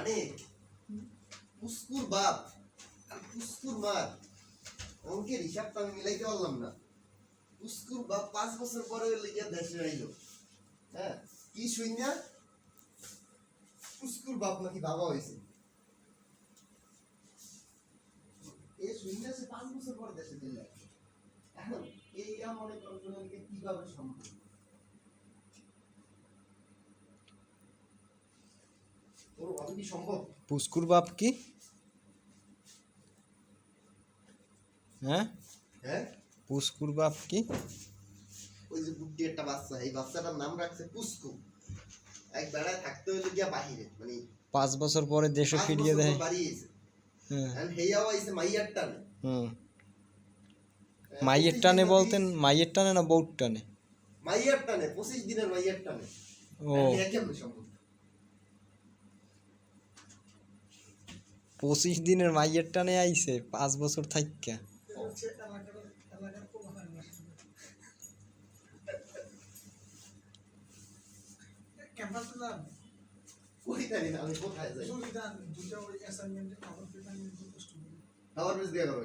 মানে পুস্কুর বাপ আর পুস্কুর মা অঙ্কের হিসাবটা আমি মিলাইতে পারলাম না। পুস্কুর বাপ 5 বছর পরে লিগিয়া দেশে আইলো। হ্যাঁ, কি শুইনা পুস্কুর বাপ নাকি বাবা হয়েছে। এই শুইনা সে 5 বছর পরে দেশে চলে আসে। এখন এইটা মনে করো কিভাবে সম্ভব? তোর ভাবে কি সম্ভব? পুস্কুর বাপ কি? হ্যাঁ হ্যাঁ, পুস্কুর বাপ কি? ওই যে বুদ্ধি একটা বাচ্চা, এই বাচ্চাটার নাম রাখছে পুস্কু। এক বেড়ায় থাকতে হইলে গিয়া বাহিরে, মানে 5 বছর পরে দেশে 5 ফিরিয়ে বছর দেয়। পর বাড়ি এসে হ্যাঁ আর হেয়াও আইছে মাইয়ার টানে। মাইয়ের 25 টানে দিন বলতেন, মাইয়ের টানে না বউর টানে? মাইয়ার টানে 25 দিনের মাইয়ার টানে। ও, কেমন সম্ভব? 25 দিনের মাইয়ের টানে আইছে 5 বছর থাইকা। কই জানি না আমি কোথায় যাই। আবার বেশ দিয়া করো।